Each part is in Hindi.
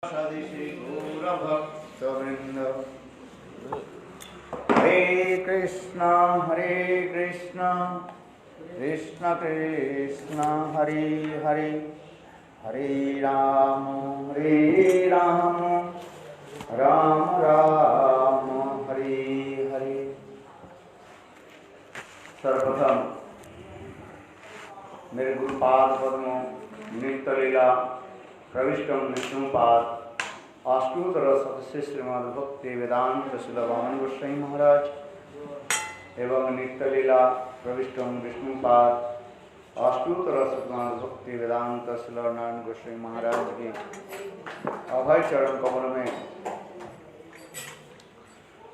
सदिशि गौरभक्तवृन्द हरे कृष्ण कृष्ण कृष्ण हरे हरे हरे राम राम राम हरे हरे। सर्वप्रथम मेरे गुरुपाद पद्मों नित्य लीला प्रविष्टम विष्णुपाद अष्टोत्तर सदस्य श्रीमद् भक्ति वेदांत सुलभान गोस्वामी महाराज एवं नित्य लीला प्रविष्टम विष्णुपाद अष्टोत्तर श्रीमद् भक्ति वेदांत सुलभान गोस्वामी महाराज की अभय चरण कमल में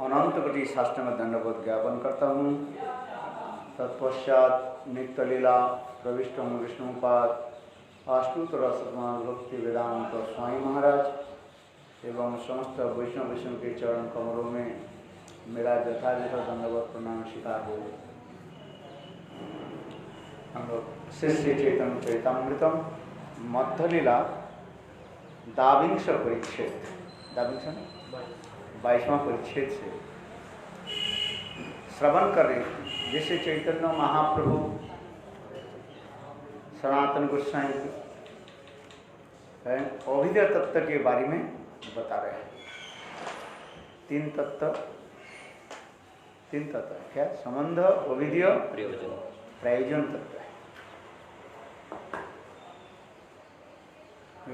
अनंत कोटि साष्टांग दंडवत ज्ञापन करता हूँ। तत्पश्चात नित्य लीला प्रविष्टम विष्णुपाद अष्टोत्तर शतमान भक्ति वेदांत स्वामी महाराज एवं समस्त वैष्णव के चरण कमलों में मेरा यथायथ दंडवत प्रणाम स्वीकार हो। हम लोग श्री चैतन्य चरितामृतम मध्य लीला दाविंश परिच्छेद 22वां परिच्छेद से श्रवण कर रहे हैं, जिसे चैतन्य महाप्रभु सनातन गोस्वामी अभिधेय तत्व के बारे में बता रहे हैं। तीन तत्व क्या? संबंध, अभिधेय, प्रयोजन तत्व है।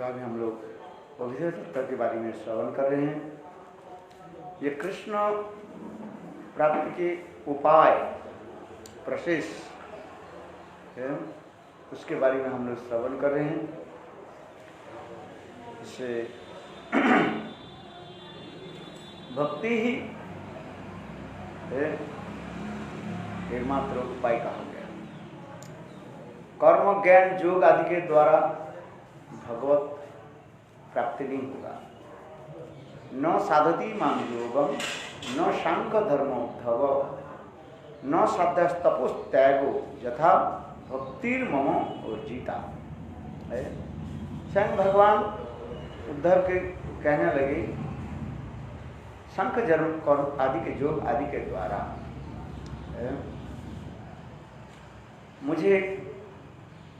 अभी हम लोग अभिधेय तत्व के बारे में श्रवण कर रहे हैं। ये कृष्ण प्राप्ति के उपाय प्रोसेस उसके बारे में हम लोग श्रवण कर रहे हैं। इससे भक्ति ही एकमात्र उपाय कहा गया। कर्म, ज्ञान, योग आदि के द्वारा भगवत प्राप्ति नहीं होगा। न साधति मां योगम न शांक धर्मोद्धव न श्रद्धस्तपोस्त्यागो यथा भक्तिर मम अर्जिता है। स्वयं भगवान उद्धव के कहने लगे शंख जन्म कर्म आदि के योग आदि के द्वारा मुझे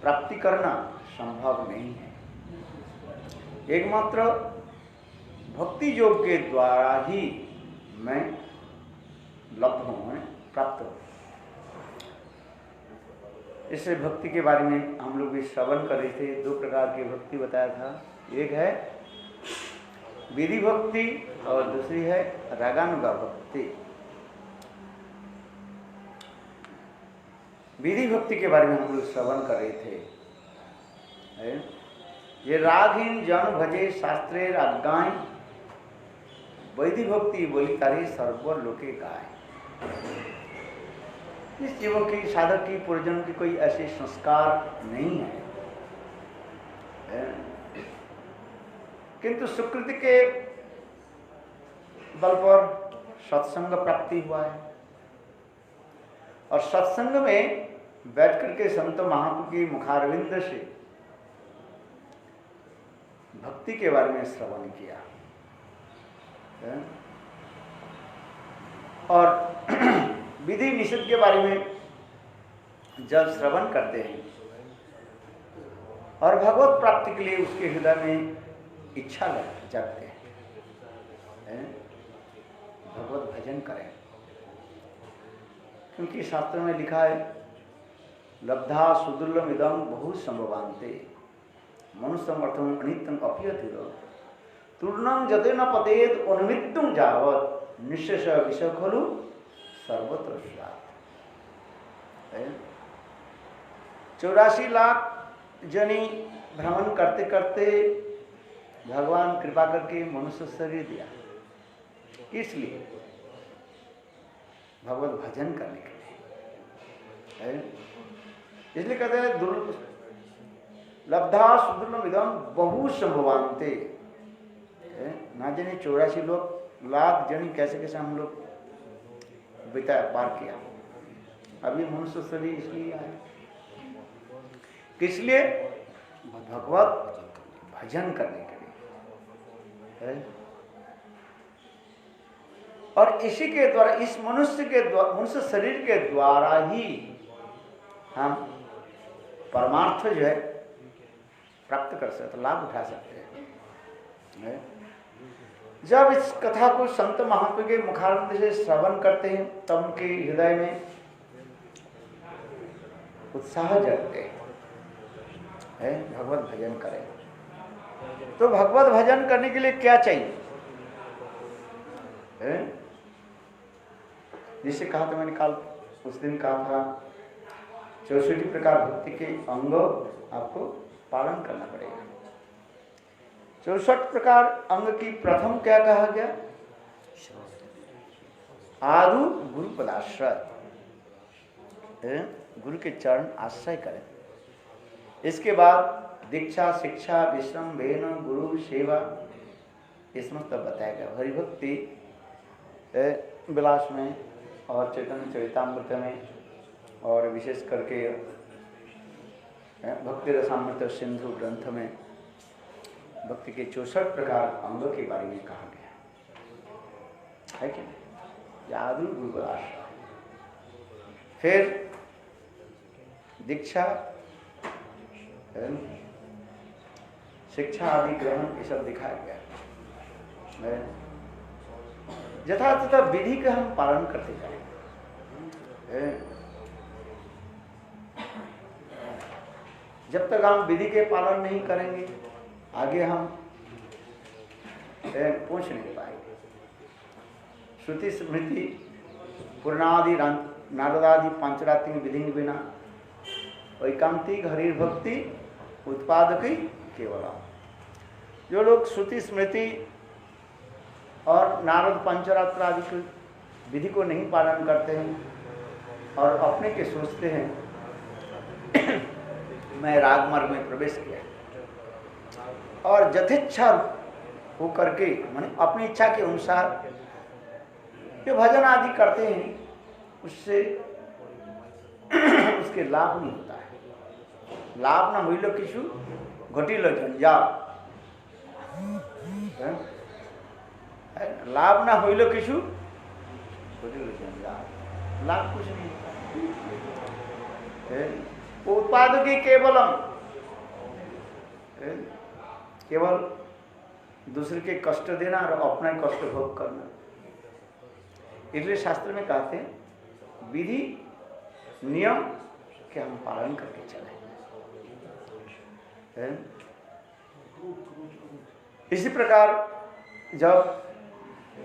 प्राप्ति करना संभव नहीं है। एकमात्र भक्ति योग के द्वारा ही मैं लब्ध हूँ, प्राप्त हूँ। इससे भक्ति के बारे में हम लोग भी श्रवण कर रहे थे। 2 प्रकार की भक्ति बताया था। एक है विधि भक्ति और दूसरी है रागानुगा भक्ति। विधि भक्ति के बारे में हम लोग श्रवण कर रहे थे। ये रागहीन जन भजे शास्त्रे आज्ञाएं वैधि भक्ति बोली तारी सर्वलोके गाय। इस जीवों की साधक की पूर्वजन की कोई ऐसे संस्कार नहीं है, किंतु सुकृति के बल पर सत्संग प्राप्ति हुआ है और सत्संग में बैठकर के संत महात्मा की मुखारविंद से भक्ति के बारे में श्रवण किया और विधि निषेध के बारे में जब श्रवण करते हैं और भगवत प्राप्ति के लिए उसके हृदय में इच्छा जागते हैं, भगवत भजन करें। क्योंकि शास्त्र में लिखा है लब्धा सुदुर्लभ इदं बहु संभवान्ते मनुष्यमर्थम अनित्यं अप्यतिर तूर्णं जते न पतेत उन्मित्तुं जावत निःशेष विषय खलु सर्वत्र 84 लाख जनी भ्रमण करते करते भगवान कृपा करके मनुष्य शरीर दिया। इसलिए भगवत भजन करने के लिए इसलिए कहते हैं लब्धा सुदुर्लभ इदं बहु संभवान्ते। ना जाने 84 लाख जनी कैसे कैसे हम लोग बिताया, पार किया। अभी मनुष्य शरीर इसलिए आए, किस लिए? भगवत भजन करने के लिए। है? और इसी के द्वारा, इस मनुष्य शरीर के द्वारा ही हम परमार्थ जो है प्राप्त कर सकते, लाभ उठा सकते हैं। जब इस कथा को संत महात्मा के मुखारविंद से श्रवण करते हैं तब उनके हृदय में उत्साह जगते हैं, भगवत भजन करें। तो भगवत भजन करने के लिए क्या चाहिए? जिसे कहा था मैंने कल उस दिन कहा था 64 प्रकार भक्ति के अंग आपको पालन करना पड़ेगा। 64 प्रकार अंग की प्रथम क्या कहा गया? आदु गुरु पदाश्रय, गुरु के चरण आश्रय करें। इसके बाद दीक्षा, शिक्षा, विश्रम, वेन, गुरु सेवा, इसमें तब बताया गया। हरिभक्ति विलास में और चैतन्य चरितामृत में और विशेष करके भक्ति रसामृत सिंधु ग्रंथ में भक्ति के 64 प्रकार अंगों के बारे में कहा गया है कि नहीं? आदि गुरु आश्रय, फिर दीक्षा, शिक्षा आदि ग्रहण, ये सब दिखाया गया। यथातथा विधि का हम पालन करते जाएं। जब तक हम विधि के पालन नहीं करेंगे आगे हम पहुंच नहीं पाएंगे। श्रुति स्मृति पुराणादि नारदादि पंचरात्रि विधि बिना वैकांतिक हरि भक्ति उत्पादक केवल। जो लोग श्रुति स्मृति और नारद पंचरात्र आदि की विधि को नहीं पालन करते हैं और अपने के सोचते हैं मैं राग मार्ग में प्रवेश किया और यथेच्छा हो करके माने अपनी इच्छा के अनुसार जो भजन आदि करते हैं उससे उसके लाभ नहीं होता है। लाभ न मिलो किछु घटिल झंझाट, लाभ ना होइलो किछु लाभ कुछ नहीं। उत्पाद की केवलम, केवल दूसरे के कष्ट देना और अपना ही कष्ट भोग करना। इसलिए शास्त्र में कहते हैं विधि नियम के हम पालन करके चले। इसी प्रकार जब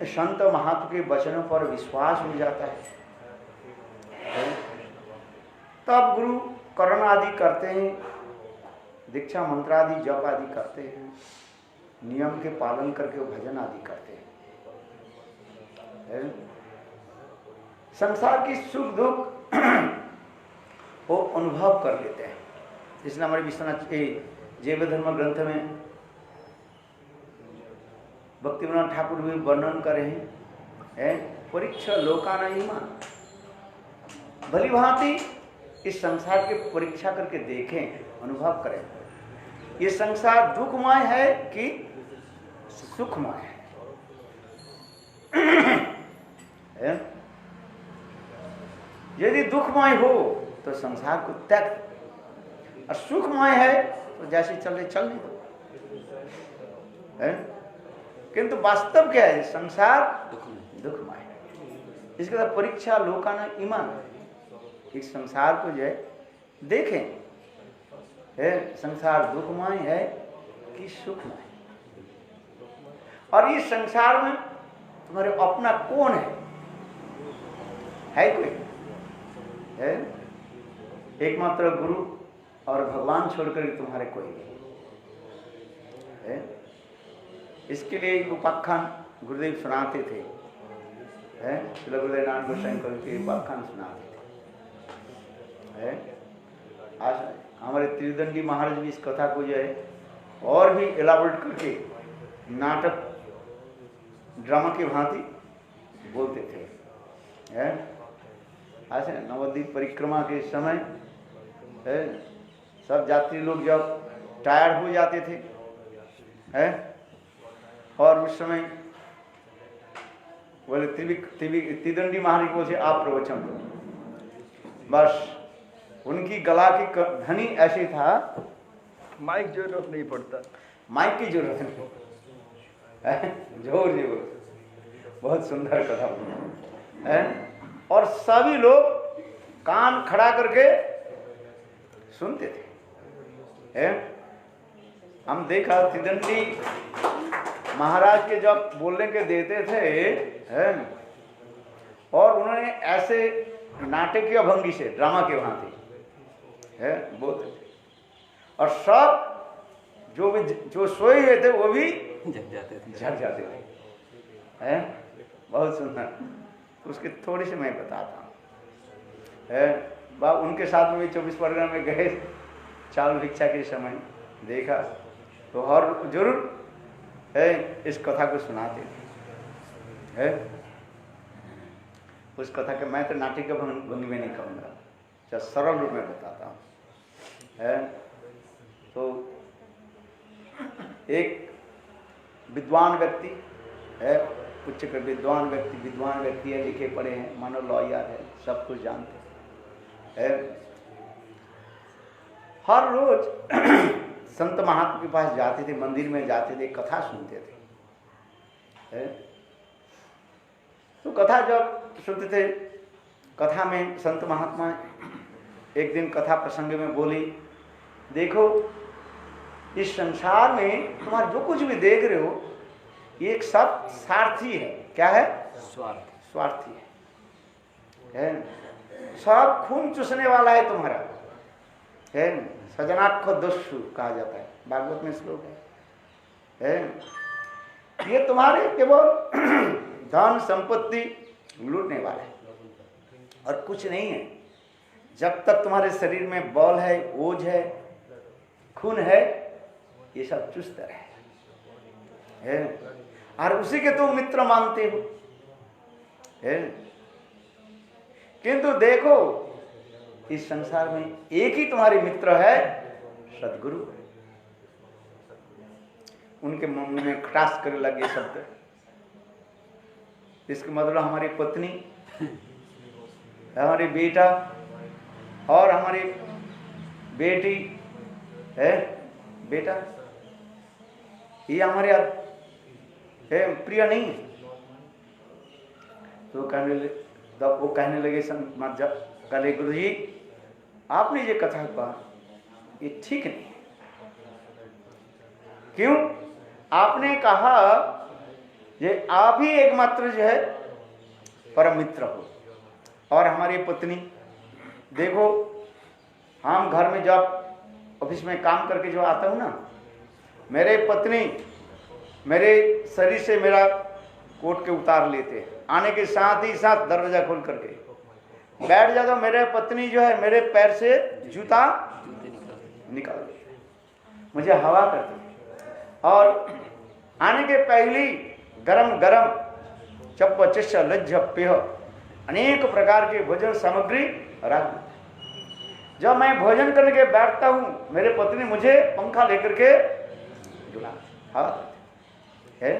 संत महात्मा के वचनों पर विश्वास हो जाता है तब गुरु करण आदि करते हैं, दीक्षा मंत्र आदि जप आदि करते हैं, नियम के पालन करके वो भजन आदि करते हैं। संसार की सुख दुख वो अनुभव कर लेते हैं। इसलिए हमारे विश्वनाथ जैव धर्म ग्रंथ में भक्तिविनोद ठाकुर भी वर्णन करे हैं परीक्षा लोकाना ईमान। भली भांति इस संसार के परीक्षा करके देखें, अनुभव करें ये संसार दुखमय है कि सुखमय है। यदि दुखमय हो तो संसार को त्याग, और सुखमय है तो जैसे चल नहीं दो। किंतु वास्तव क्या है? संसार दुखमय है। इसके बाद परीक्षा लोकाना ईमान, इस संसार को जो है देखें संसार दुखमय है कि सुखमय, और इस संसार में तुम्हारे अपना कौन है कोई? है एकमात्र गुरु और भगवान छोड़कर तुम्हारे कोई नहीं है। इसके लिए एक उपाख्यान गुरुदेव सुनाते थे, गुरुदेव नानक गोस्वामी कवि के उपाख्यान सुनाते थे। आज हमारे त्रिदंडी महाराज भी इस कथा को जो है और भी एलाबोरेट करके नाटक ड्रामा की भांति बोलते थे। आज नवद्वीप परिक्रमा के समय सब यात्री लोग जब टायर्ड हो जाते थे और उस समय बोले त्रिदंडी महाराज को से आप प्रवचन करो। बस उनकी गला की ध्वनि ऐसी था, माइक जरूरत नहीं पड़ता, माइक की जरूरत नहीं, जोर जी बोलो। बहुत सुंदर कथा है। और सभी लोग कान खड़ा करके सुनते थे। है? हम देखा त्रिदंडी महाराज के जब बोलने के देते थे, है? और उन्होंने ऐसे नाटकीय भंगी से ड्रामा के वहां थे, है? बोलते थे और सब जो सोए हुए थे वो भी जग जाते थे। है? बहुत सुंदर। उसकी थोड़ी सी मैं बताता हूँ। है? उनके साथ में भी 24 परगना में गए, चावल भिक्षा के समय देखा तो और जरूर है इस कथा को सुनाते थे। है? उस कथा के मैं तो नाटक भंगी में नहीं कहूँगा, जब सरल रूप में बताता हूँ। है? तो एक विद्वान व्यक्ति है, उच्च कर विद्वान व्यक्ति है, लिखे पढ़े हैं, मानो लॉयर है, सब कुछ जानते हैं। हर रोज संत महात्मा के पास जाते थे, मंदिर में जाते थे, कथा सुनते थे। तो कथा जब सुनते थे, कथा में संत महात्मा एक दिन कथा प्रसंग में बोली, देखो इस संसार में तुम्हारा जो कुछ भी देख रहे हो ये एक सब स्वार्थी है। क्या है? स्वार्थी है। सब खून चूसने वाला है तुम्हारा, है? सजनाख्य दस्यु कहा जाता है, भागवत में श्लोक है। ये तुम्हारे केवल धन संपत्ति लूटने वाला है और कुछ नहीं है। जब तक तुम्हारे शरीर में बल है, ओज है, खून है, ये सब चुस्त है। और उसी के तुम मित्र मानते हो। है? किंतु देखो इस संसार में एक ही तुम्हारे मित्र है, सद्गुरु। उनके मन में खटास करने लगे शब्द, इसका मतलब हमारी पत्नी, हमारी बेटा और हमारी बेटी है, बेटा ये हमारे है प्रिय नहीं है। तो वो कहने लगे कले गुरु जी आपने ये कथा कहा ये ठीक नहीं है। क्यों? आपने कहा ये आप ही एकमात्र जो है परम मित्र हो। और हमारी पत्नी देखो, हम घर में जब ऑफिस में काम करके जो आता हूँ ना, मेरे पत्नी मेरे शरीर से मेरा कोट के उतार लेते हैं, आने के साथ ही साथ दरवाजा खोल करके बैठ जाता हूँ। मेरे पत्नी जो है मेरे पैर से जूता निकाल देती, मुझे हवा करती और आने के पहले गरम गरम चप्प चिश्च लज्ज पेय अनेक प्रकार के भोजन सामग्री रख। जब मैं भोजन करने के बैठता हूँ, मेरे पत्नी मुझे पंखा लेकर के झुला हवा है।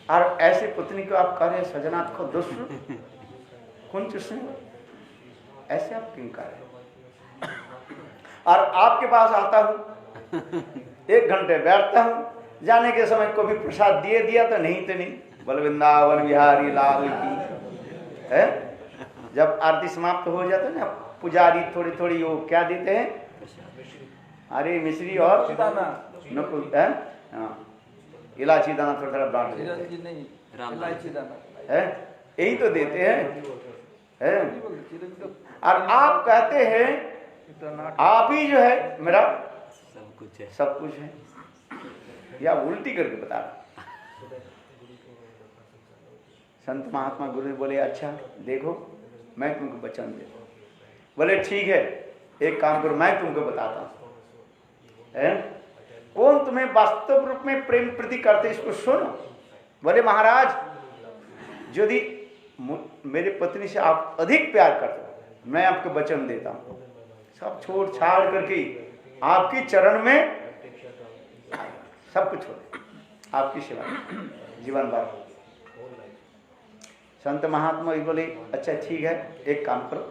और ऐसी पत्नी को आप कह रहे सजनाथ को दुष्ट कौन चुस्ने, ऐसे आप क्यों कह रहे? और आपके पास आता हूँ, 1 घंटे बैठता हूँ, जाने के समय को भी प्रसाद दिया तो नहीं तो नहीं, बोल वृंदावन बिहारी लाल की। है? जब आरती समाप्त हो जाता है ना, पुजारी थोड़ी थोड़ी वो क्या देते हैं, अरे मिश्री और नकुल है, हाँ इलायची दाना थोड़ा थोड़ा बांट देते हैं, इलायची दाना है, यही तो देते हैं। है? और आप कहते हैं आप ही जो है मेरा सब कुछ है, या उल्टी करके बता रहा। संत महात्मा गुरु बोले अच्छा देखो मैं तुमको वचन दे, बोले ठीक है एक काम करो मैं तुमको बताता हूं, कौन तुम्हें वास्तव रूप में प्रेम प्रति करते इसको सुनो। बोले महाराज यदि मेरे पत्नी से आप अधिक प्यार करते हो मैं आपको वचन देता हूं, सब छोड़ छाड़ करके आपकी चरण में सब कुछ छोड़। आपकी सेवा जीवन भर। संत महात्मा बोले अच्छा ठीक है, एक काम करो,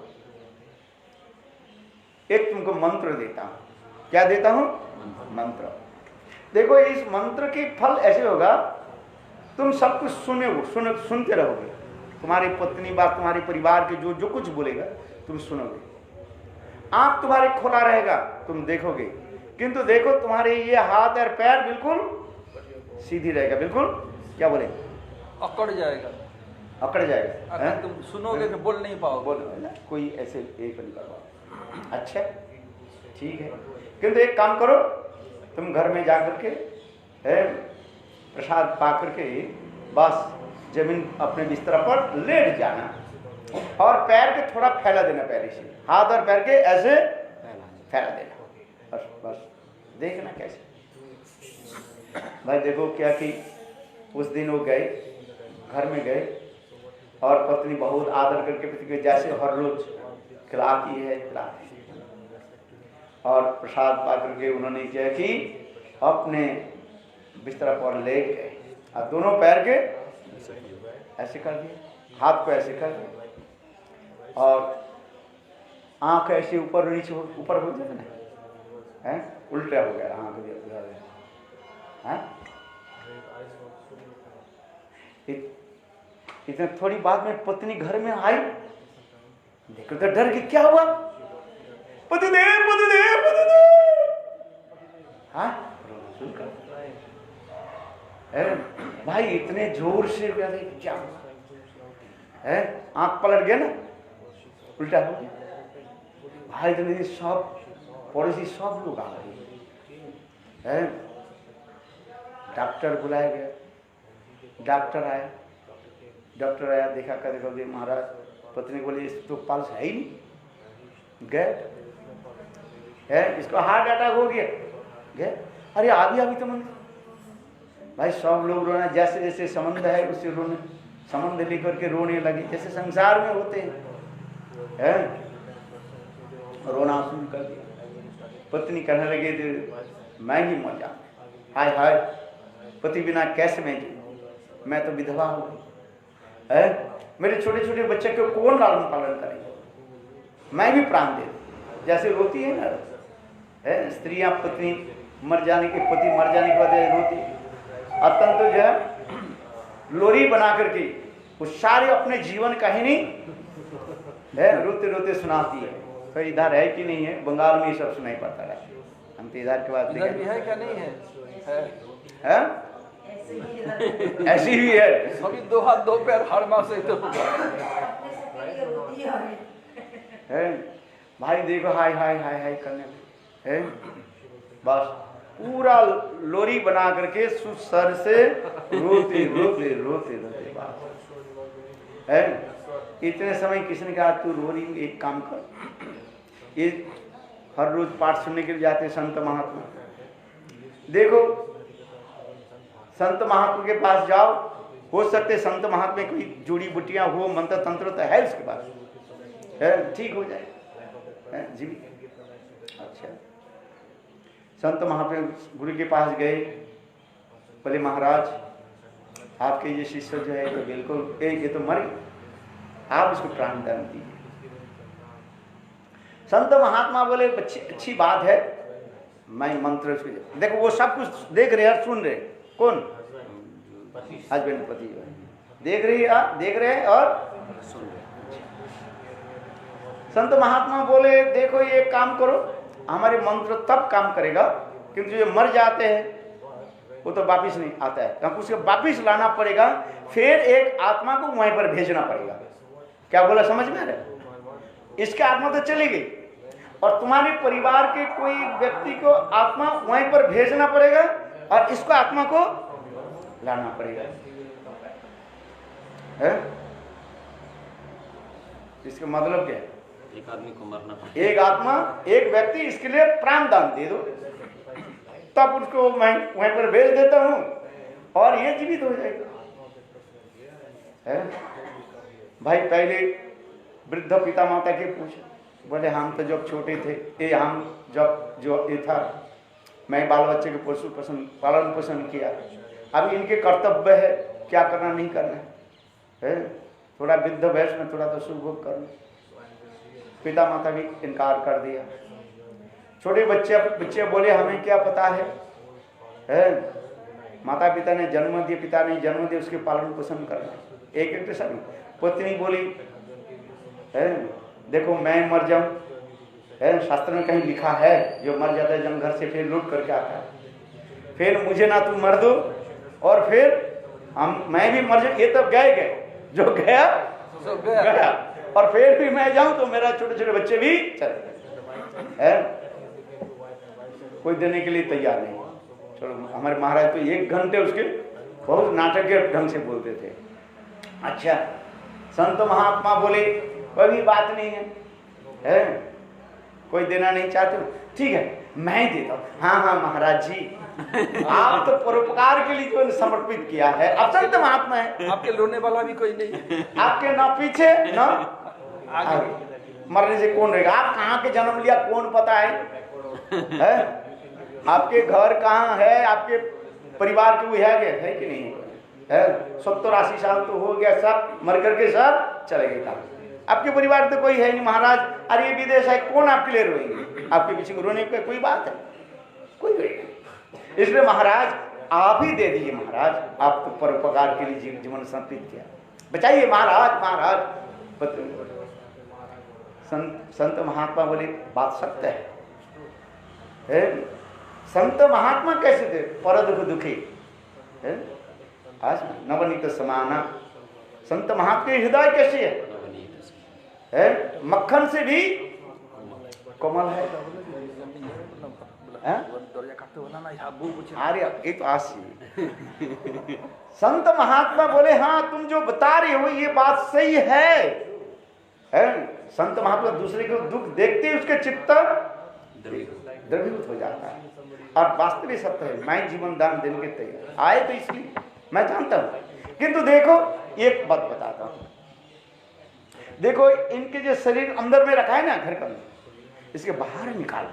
एक तुमको मंत्र देता हूं। क्या देता हूं? मंत्र। देखो इस मंत्र के फल ऐसे होगा, तुम सब कुछ सुनते रहोगे। तुम्हारी पत्नी बात, तुम्हारे परिवार के जो कुछ बोलेगा तुम सुनोगे, आंख तुम्हारे खुला रहेगा, तुम देखोगे। किंतु देखो तुम्हारे ये हाथ और पैर बिल्कुल सीधी रहेगा, बिल्कुल क्या बोले, अकड़ जाएगा, अकड़ जाएगा। अगर तुम सुनोगे तो बोल नहीं पाओगे। बोल कोई ऐसे एक नहीं कर पाओगे। अच्छा ठीक है, किंतु एक काम करो, तुम घर में जाकर के प्रसाद पा करके बस जमीन अपने बिस्तर पर लेट जाना और पैर के थोड़ा फैला देना, पैर से हाथ और पैर के ऐसे फैला देना, बस बस देखना कैसे। भाई देखो क्या कि उस दिन वो गए, घर में गए और पत्नी बहुत आदर करके पति को जैसे हर रोज खिलाती है और प्रसाद पा करके उन्होंने क्या कि अपने बिस्तर पर ले गए और दोनों पैर के ऐसे कर दिए, हाथ को ऐसे कर दिया और आंख ऐसे ऊपर नीचे ऊपर हो जाए ना, है उल्टा हो गया आंख है। इतने थोड़ी बाद में पत्नी घर में आई, देखो तो डर के क्या हुआ, पतिदेव पतिदेव पतिदेव, हाँ भाई इतने जोर से क्या है, आंख पलट गया ना, उल्टा हो गया भाई। तो सब पड़ोसी सब लोग आ गए, डॉक्टर बुलाया गया, डॉक्टर आया देखा कर देखो महाराज, पत्नी बोली इस तो पल्स है ही नहीं, गए है इसको हार्ट अटैक हो गया, गए अरे अभी तो मन भाई सब लोग रोना, जैसे जैसे संबंध है उससे रोने, संबंध लेकर के रोने लगे जैसे संसार में होते हैं, रोना शुरू कर दिया। पत्नी कहने लगे थे मैं ही मर जाऊं, हाय हाय पति बिना कैसे मैं तो विधवा हो गई है, मेरे छोटे छोटे बच्चे को कौन लालन पालन करेगा, मैं भी प्राण दे दूं। जैसे रोती है ना है स्त्रियां, पत्नी मर जाने के, पति मर जाने के बाद रोती, अत्यंत तो जो है लोरी बना करके वो सारे अपने जीवन कहानी है रोते रोते सुनाती है। तो इधर है कि नहीं है, बंगाल में ये सब सुनाई पड़ता है, हम तो इधर के बाद इधर भी है क्या, नहीं है? ऐसी भी है, अभी दो हाथ दो पैर हर मास से तो है भाई। देखो हाय हाय हाय हाय करने है, बस पूरा लोरी बना करके सर से रोते रोते रोते रोते बात है। इतने समय किसने कहा तू रो रही, एक काम कर, ये हर रोज पाठ सुनने के लिए जाते संत महात्मा, देखो संत महात्मा के पास जाओ, हो सकते संत महात्मा कोई जूड़ी बुटियां हो, मंत्र तंत्र तो है उसके पास, है ठीक हो जाए जी। अच्छा संत महात्मा गुरु के पास गए, बोले महाराज आपके ये शिष्य जो है तो बिल्कुल ये तो मर गए, आप इसको प्राण दान दीजिए। संत महात्मा बोले अच्छी बात है, मैं मंत्र उसको, देखो वो सब कुछ देख रहे हैं, सुन रहे, कौन हस्बैंड पति देख रहे हैं और सुन रहे। संत महात्मा बोले देखो ये काम करो, हमारे मंत्र तब काम करेगा किंतु जो मर जाते हैं वो तो वापिस नहीं आता है, क्योंकि उसे वापिस लाना पड़ेगा, फिर एक आत्मा को वहीं पर भेजना पड़ेगा। क्या बोला समझ में आ रहा है? इसकी आत्मा तो चली गई और तुम्हारे परिवार के कोई व्यक्ति को आत्मा वहीं पर भेजना पड़ेगा और इसको आत्मा को लाना पड़ेगा, है? इसका मतलब क्या है? एक आदमी को मरना पड़ता, एक आत्मा, एक व्यक्ति, इसके लिए प्राण दान दे दो, तब उसको मैं वहीं पर भेज देता हूं और ये जीवित हो जाएगा, है? भाई पहले वृद्ध पिता माता के पूछे, बोले हम तो जब छोटे थे, ये हम जब जो ये था, मैं बाल बच्चे के पालन पोषण किया, अब इनके कर्तव्य है क्या करना नहीं करना है, थोड़ा वृद्ध वयस में थोड़ा तो सुख भोग करना। पिता माता भी इनकार कर दिया। छोटे बच्चे बोले हमें क्या पता है? माता पिता ने जन्म दिए, पिता ने जन्म दिए, उसके पालन पोषण करना। एक तो सब पत्नी बोली है देखो मैं मर जाऊं, शास्त्र में कहीं लिखा है जो मर जाता है जन्म घर से फिर लौट करके आता है, फिर मुझे ना तू मर दो और फिर मैं भी मर जाऊं। ये तो गए जो गया सो गया और फिर भी मैं जाऊं तो मेरा छोटे छोटे बच्चे भी चले है, कोई देने के लिए तैयार नहीं। चलो हमारे महाराज तो 1 घंटे उसके बहुत नाटक के ढंग से बोलते थे। अच्छा संत महात्मा बोले कोई भी बात नहीं है, कोई देना नहीं चाहते हो, ठीक है मैं देता हूँ। हाँ महाराज जी आप तो परोपकार के लिए जो समर्पित किया है, अब संत महात्मा है, आपके लोने वाला भी कोई नहीं, आपके ना पीछे ना आगे। मरने से कौन रहेगा? आप कहाँ के जन्म लिया कौन पता है? आपके घर कहाँ है, आपके परिवार के वो है कि नहीं है? 70-80 साल तो हो गया, सब मर करके सब चले गए कहाँ? आपके परिवार तो कोई है नहीं महाराज, अरे ये विदेश है कौन आपके लिए रोएंगे? आपके पीछे रोने की कोई बात है? कोई रोएगा। इसलिए महाराज आप ही दे दीजिए महाराज, आप तो परोपकार के लिए जीवन समर्पित किया, बचाइए महाराज। संत महात्मा बोले बात सत्य है। संत महात्मा कैसे थे? पर दुख दुखी आज नवनीत समाना। संत महात्मा के हृदय कैसे है? मक्खन से भी कोमल है। अरे ये तो आशी संत महात्मा बोले हाँ तुम जो बता रहे हो ये बात सही है? संत महात्मा दूसरे को दुख देखते ही उसके चित्त द्रवीभूत हो जाता है और वास्तविक सत्य है। मैं जीवन दान देने के तैयार आए तो इसलिए मैं जानता हूं, किंतु देखो एक बात बताता हूं, देखो इनके जो शरीर अंदर में रखा है ना घर का, इसके बाहर निकालो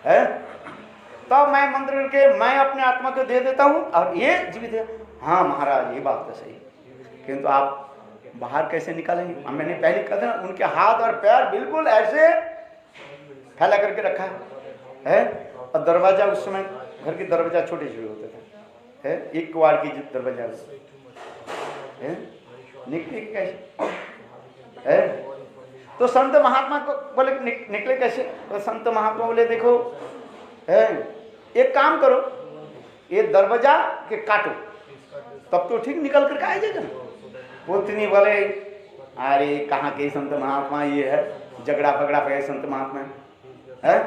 है, तब मैं मंत्र करके मैं अपने आत्मा को दे देता हूं और ये जीवित है। हाँ महाराज ये बात तो सही, किंतु आप बाहर कैसे निकालेंगे? मैंने पहले कहा था ना, उनके हाथ और पैर बिल्कुल ऐसे फैला करके रखा है और दरवाजा उस समय घर के दरवाजा छोटे छोटे होते थे, एक कुआर की दरवाजा है, निकले कैसे है? तो संत महात्मा को बोले निकले कैसे? तो संत महात्मा बोले देखो एक काम करो, ये दरवाजा के काटो तब तो ठीक निकल कर आ जाएगा। पुतनी बोले अरे कहाँ के संत महात्मा, ये है झगड़ा फगड़ा पे संत महात्मा है।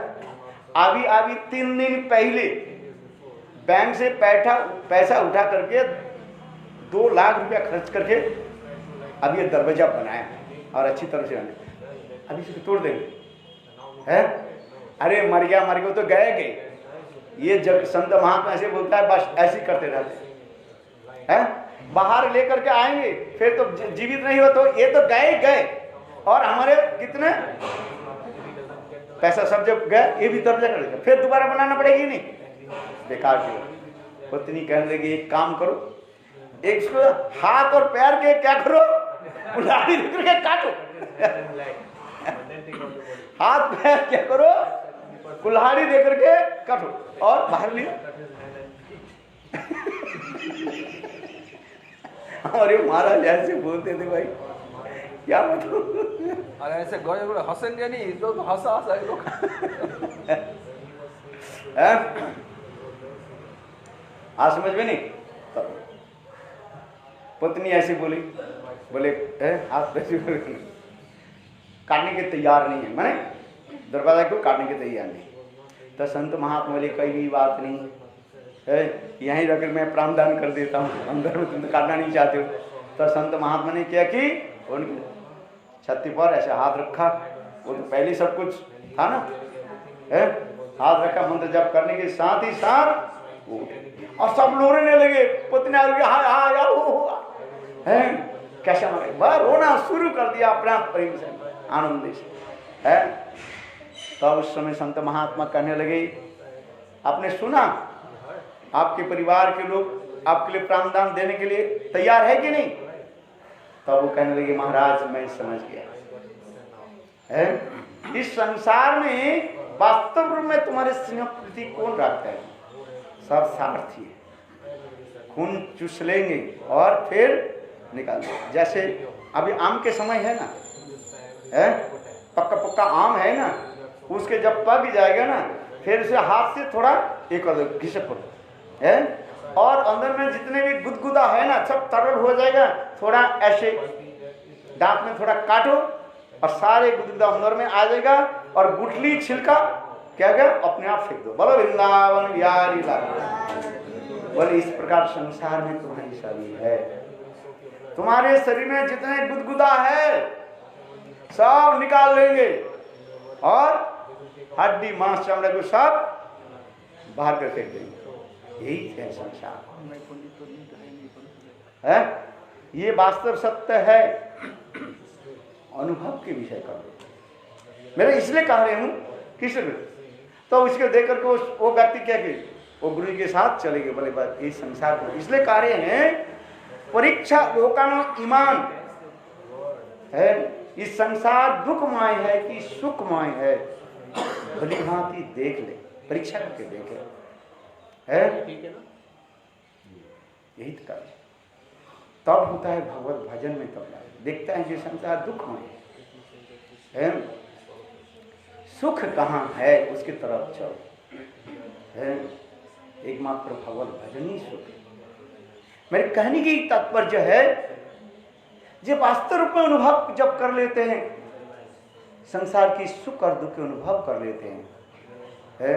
अभी 3 दिन पहले बैंक से पैसा उठा करके 2 लाख रुपया खर्च करके अब ये दरवाजा बनाया और अच्छी तरह से अभी से तोड़ देंगे है। अरे मर गया तो गए ये जब संत महात्मा ऐसे बोलता है बस ऐसे ही करते रहते हैं, बाहर लेकर के आएंगे फिर तो जीवित नहीं हो, तो ये तो गए और हमारे कितने पैसा सब जब गए ये भी दर्जा कर देगा, फिर दोबारा बनाना पड़ेगी नहीं, बेकार की। पत्नी कहने लगी एक काम करो, एक हाथ और पैर के क्या करो, उलाड़ी के काटो हाथ पैर क्या करो, कुल्हाड़ी दे करके काटो और बाहर लियो। और ये महाराज ऐसे बोलते थे भाई क्या बताऊं। अरे ऐसे गए हंसेंगे नहीं तो हंसा लोग। आज समझ में नहीं। पत्नी ऐसी बोले हाथ पैसे काटने के तैयार नहीं है, माने दरवाजा को काटने के तैयार नहीं। तो संत महात्मा बोले कोई भी बात नहीं है, यहीं रखकर मैं प्राणदान कर देता हूँ, अंदर में तुम काटना नहीं चाहते हो। तो संत महात्मा ने क्या की, उनके छाती पर ऐसे हाथ रखा, वो तो पहले सब कुछ था ना, हाथ रखा, मंत्र जप करने के साथ ही साथ और सब रोने लगे। पत्नी कैसा मारे वह रोना शुरू कर दिया अपना प्रेम से आनंद से है। तब उस समय संत महात्मा कहने लगे आपने सुना आपके परिवार के लोग आपके लिए प्राणदान देने के लिए तैयार है कि नहीं? तब वो कहने लगे महाराज मैं समझ गया है, इस संसार में वास्तव रूप में तुम्हारे स्नेह प्रति कौन रखता है? सब सारथी है, खून चूस लेंगे और फिर निकाल देंगे। जैसे अभी आम के समय है ना, है पक्का पक्का आम है ना, उसके जब पक जाएगा ना फिर उसे हाथ से थोड़ा एक घिसक करो है, और अंदर में जितने भी गुदगुदा है ना सब तरल हो जाएगा। थोड़ा ऐसे दांत में थोड़ा काटो और सारे गुदगुदा अंदर में आ जाएगा, और गुठली छिलका क्या गया अपने आप फेंक दो। बोलो वृंदावन बिहारी लाल। बोले इस प्रकार संसार में तुम्हारी शरीर है, तुम्हारे शरीर में जितने गुदगुदा है सब निकाल लेंगे, और हड्डी मांस चमड़े को सब बाहर कर फेंक देंगे। यही है संसार है, ये वास्तव सत्य है। अनुभव के विषय कर दो। मेरे इसलिए कह रहे हूं किस तो उसके देख करके वो व्यक्ति क्या कि वो गुरु के साथ चलेंगे। बोले बात इस संसार को इसलिए कह रहे हैं परीक्षा लोकानो ईमान है। इस संसार दुखमय है कि सुखमय है, भली भांति देख ले, परीक्षा करके देख ले है, यही तो कर तब होता है भगवत भजन में। तब देखता है कि संसार दुखमय है, सुख कहाँ है उसकी तरफ चलो है, एकमात्र भगवत भजन ही सुख है। मेरे कहने की तात्पर्य है जब वास्तव रूप में अनुभव जब कर लेते हैं, संसार की सुख और दुख के अनुभव कर लेते हैं है,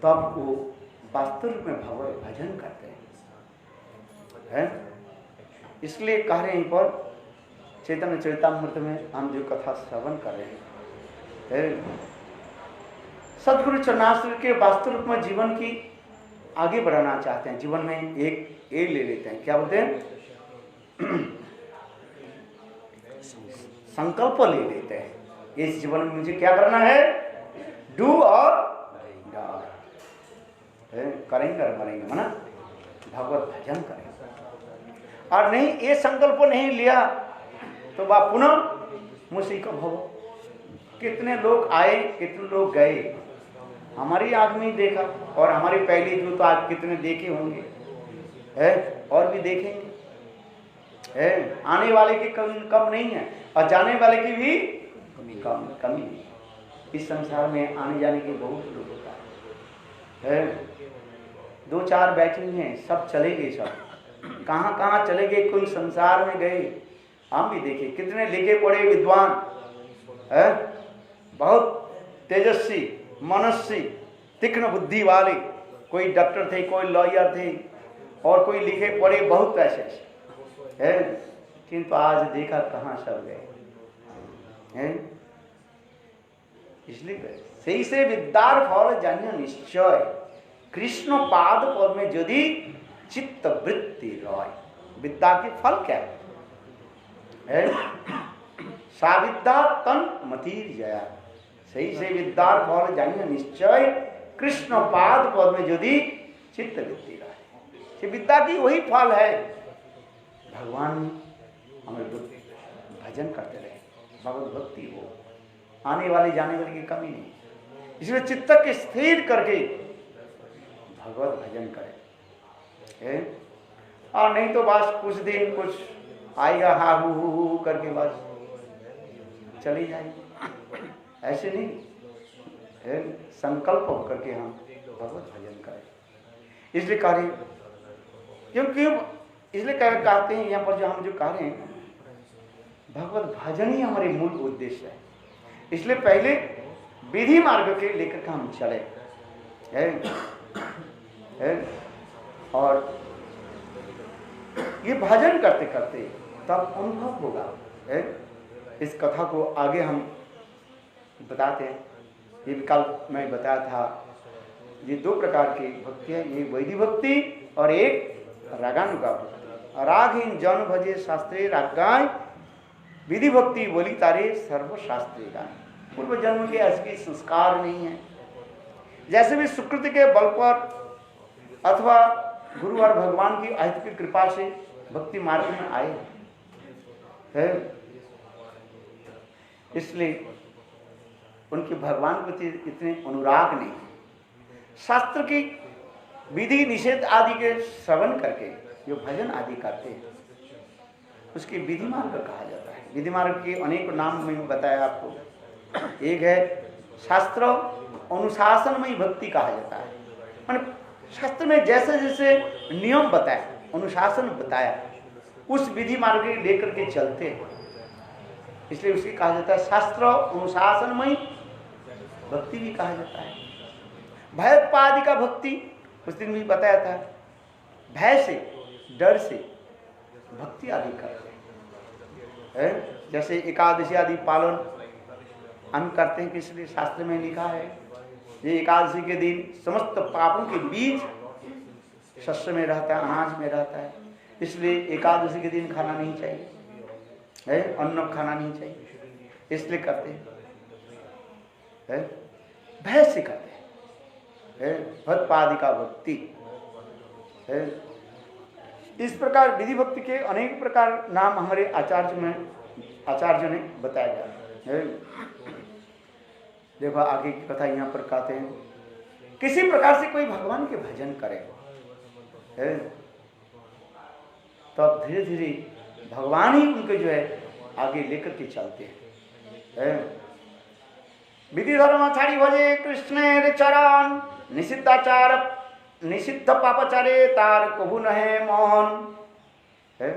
तब वो वास्तव रूप में भगवत भजन करते हैं है। इसलिए कह रहे हैं पर चैतन्य चरितामृत में हम जो कथा श्रवण कर रहे हैं, सदगुरु चरणाश्रय के वास्तव रूप में जीवन की आगे बढ़ाना चाहते हैं, जीवन में एक ले लेते हैं, क्या बोलते हैं संकल्प ले लेते हैं। इस जीवन में मुझे क्या करना है, डू और करेंगे और मरेंगे, माना भगवत भजन करेंगे। और नहीं ये संकल्प नहीं लिया तो वह पुनः मुसीबत हो। कितने लोग आए कितने लोग गए, हमारी आंख में देखा, और हमारी पहली जो तो आज कितने देखे होंगे है, और भी देखेंगे है। आने वाले की कम नहीं है और जाने वाले की भी कमी नहीं। इस संसार में आने जाने के बहुत लोग होता है, दो चार बैठे हैं, सब चले गए, सब कहाँ कहाँ चले गए, कोई संसार में गए। हम भी देखे कितने लिखे पढ़े विद्वान है, बहुत तेजस्वी मनस्वी तीक्ष्ण बुद्धि वाले, कोई डॉक्टर थे, कोई लॉयर थे, और कोई लिखे पढ़े बहुत ऐसे है, किंतु आज देखा कहाँ सब गए हैं। इसलिए सही से विद्यार फल जानिए निश्चय, कृष्ण पाद पद में यदि चित्त वृत्ति रॉय। विद्या की फल क्या है? साविद्या तन मतीर जया। सही से विद्यार फल जानिए निश्चय, कृष्ण पाद पद में यदि चित्त वृत्ति रहे। विद्या की वही फल है। भगवान हमें भजन करते रहे, भगवत भक्ति हो, आने वाले जाने वाले की कमी नहीं। इसलिए चित्त के स्थिर करके भगवत भजन करें, और नहीं तो बस कुछ दिन कुछ आएगा हा हु करके बस चली जाएगी, ऐसे नहीं है। संकल्प करके हम भगवत भजन करें। इसलिए कार्य क्योंकि इसलिए कहते हैं यहाँ पर जो हम जो कह रहे हैं, भगवत भजन ही हमारे मूल उद्देश्य है। इसलिए पहले विधि मार्ग के लेकर के हम चले है, और ये भजन करते करते तब अनुभव होगा है। इस कथा को आगे हम बताते हैं। ये कल मैं बताया था, ये दो प्रकार की भक्ति है, ये वैदिक भक्ति और एक रागानुगा भक्ति। रागहीन जन भजे शास्त्रे रागाय, विधि भक्ति बोली तारे सर्व शास्त्रीय गाय। पूर्व जन्म के ऐसे संस्कार नहीं है। जैसे भी सुकृति के बल पर अथवा गुरु और भगवान की आहित की कृपा से भक्ति मार्ग में आए है, इसलिए उनके भगवान के प्रति इतने अनुराग नहीं। शास्त्र की विधि निषेध आदि के श्रवण करके जो भजन आदि करते हैं उसकी विधि मार्ग कहा जाता है। विधि मार्ग के अनेक नाम मैंने बताया आपको। एक है शास्त्र अनुशासनमयी भक्ति कहा जाता है, माने शास्त्र में जैसे जैसे नियम बताया, अनुशासन बताया, उस विधि मार्ग के लेकर के चलते हैं, इसलिए उसकी कहा जाता है शास्त्र अनुशासनमयी भक्ति भी कहा जाता है। भयोत्पादि का भक्ति उस दिन भी बताया था, भय से डर से भक्ति आदि करते हैं। जैसे एकादशी आदि पालन हम करते हैं, इसलिए शास्त्र में लिखा है ये एकादशी के दिन समस्त पापों के बीज शस्य में रहता है, अनाज में रहता है, इसलिए एकादशी के दिन खाना नहीं चाहिए है, अन्न खाना नहीं चाहिए, इसलिए करते हैं। भय से करते हैं, भक्ति का भक्ति है। इस प्रकार विधि भक्ति के अनेक प्रकार नाम हमारे आचार्य ने बताया गया है। देखो आगे की कथा यहाँ पर कहते हैं, किसी प्रकार से कोई भगवान के भजन करे है, तब धीरे धीरे भगवान ही उनके जो है आगे लेकर के चलते हैं। विधि धर्म छाड़ी भजे कृष्ण चरण, निषिद्धाचार निषिद्ध पापाचारे तार कभू नहे मोहन है।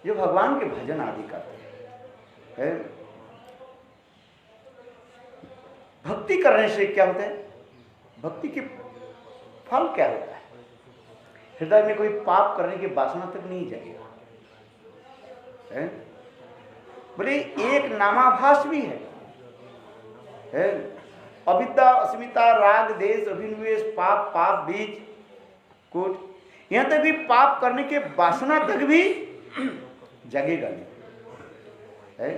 जो भगवान के भजन आदि करते हैं, भक्ति करने से क्या होता है, भक्ति के फल क्या होता है, हृदय में कोई पाप करने की वासना तक नहीं जगेगा। बोले एक नामाभास भी है, अविद्या अस्मिता राग देश अभिनिवेश पाप पाप बीज कूट, यहां तक भी पाप करने के वासना तक भी जगेगा नहीं है।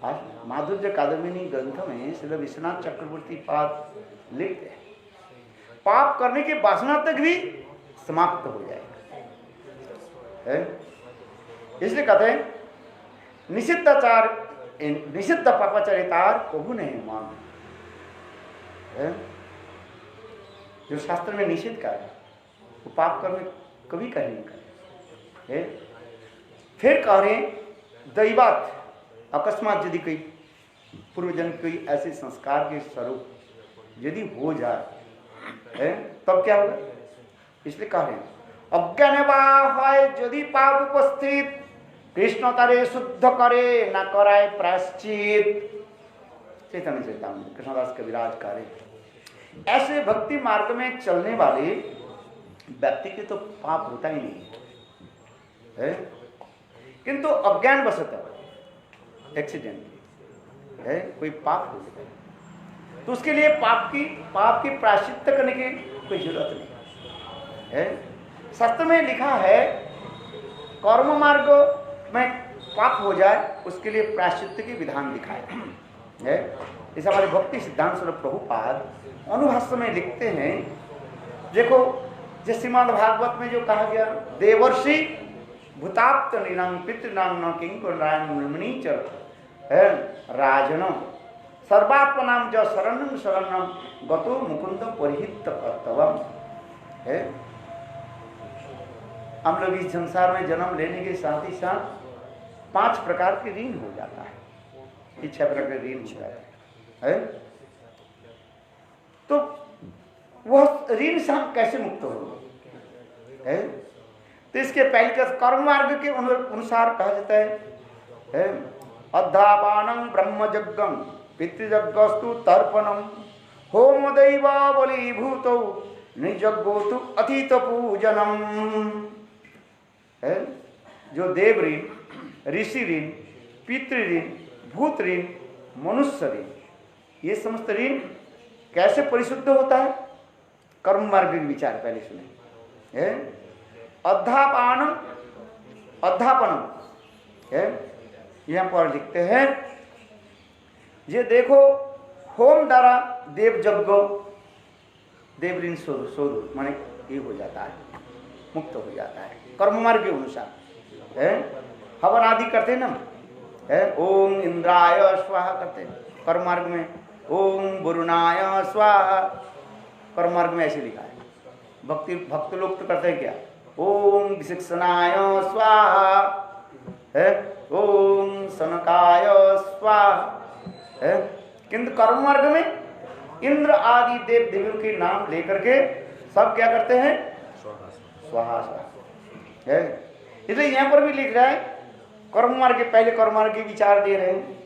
आज माधुर्य कादम्बिनी ग्रंथ में श्री विश्वनाथ चक्रवर्ती पाद लिखते हैं, पाप करने के वासना तक भी समाप्त हो जाएगा है। इसलिए कहते हैं निषिद्ध पापाचारितार कभू नहीं मान, जो शास्त्र में निषिद्ध का है वो पाप करने कभी कहीं नहीं करे। फिर कह रहे दैवात अकस्मात यदि कोई पूर्वजन्म कोई ऐसे संस्कार के स्वरूप यदि हो जाए तब क्या होगा, इसलिए कह रहे अज्ञान यदि पाप उपस्थित कृष्ण तारे शुद्ध करे न कराए प्रायश्चित। चैतन्य चैतामृत कृष्णदास कविराज कार्य, ऐसे भक्ति मार्ग में चलने वाले व्यक्ति के तो पाप होता ही नहीं है, किंतु अज्ञान वशतः एक्सीडेंट है कोई पाप हो जाता है तो उसके लिए पाप की प्रायश्चित करने की कोई जरूरत नहीं है। शास्त्र में लिखा है कर्म मार्ग में पाप हो जाए उसके लिए प्रायश्चित की विधान दिखाया है। इस हमारे भक्ति सिद्धांत स्वरूप प्रभुपाद अनुभाष्य में लिखते हैं, देखो जैसे श्रीमद् भागवत में जो कहा गया देवर्षि भूताप्त नीनांग पितृनांग किंकुरायण है राजन सर्वात्मनाम ज शरणम शरणम गतो मुकुंद परिहित कर्तव्यम है। हम लोग इस संसार में जन्म लेने के साथ ही साथ 5 प्रकार के ऋण हो जाता है, 6 प्रकार के ऋण हो जाता है। तो वह ऋण से हम कैसे मुक्त होंगे? तो इसके पहले कर्म मार्ग के अनुसार कहा जाता है अध्यापानम ब्रह्मजग्गम पितृजग्गस्तु तर्पणम होम दैव बलिभूतो निजग्गोतु अतीत पूजनम है। जो देव ऋण, ऋषि ऋण, पितृ ऋण, भूत ऋण, मनुष्य ऋण, ये समस्त ऋण कैसे परिशुद्ध होता है? कर्म मार्ग के विचार पहले सुने। अध्यापनम है, यहां पर लिखते हैं ये देखो होम द्वारा देवऋण शोध माने ये हो जाता है, मुक्त हो जाता है कर्म मार्ग के अनुसार। है हवन आदि करते हैं ना, है ओम इंद्राय स्वाहा करते हैं कर्म मार्ग में, ओम वरुणाय स्वाहा कर्म मार्ग में ऐसे लिखा है। भक्त लोग तो करते हैं क्या, ओम विशिक्षणाय स्वाहा, है ओम सनकाय स्वाहा, है किंतु कर्म मार्ग में इंद्र आदि देव देवियों के नाम लेकर के सब क्या करते हैं, स्वाहा स्वाहा। है इसलिए यहाँ पर भी लिख रहा है कर्म मार्ग के पहले कर्म मार्ग के विचार दे रहे हैं।